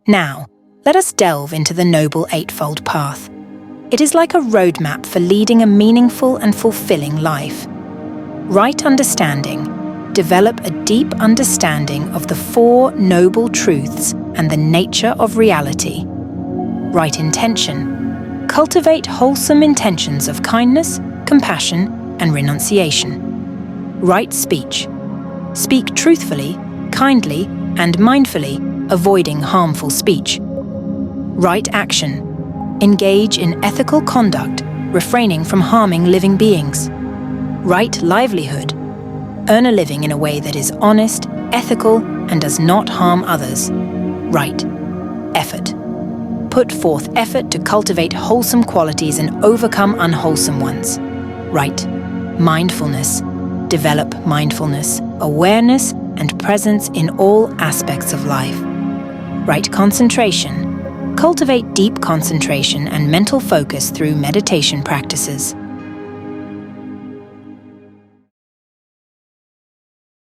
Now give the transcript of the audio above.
Now, let us delve into the Noble Eightfold Path. It is like a roadmap for leading a meaningful and fulfilling life. Right understanding. Develop a deep understanding of the Four Noble Truths and the nature of reality. Right intention. Cultivate wholesome intentions of kindness, compassion, and renunciation. Right speech. Speak truthfully, kindly, and mindfully, avoiding harmful speech. Right action. Engage in ethical conduct, refraining from harming living beings. Right livelihood. Earn a living in a way that is honest, ethical, and does not harm others. Right effort. Put forth effort to cultivate wholesome qualities and overcome unwholesome ones. Right mindfulness. Develop mindfulness, awareness, and presence in all aspects of life. Right concentration. Cultivate deep concentration and mental focus through meditation practices.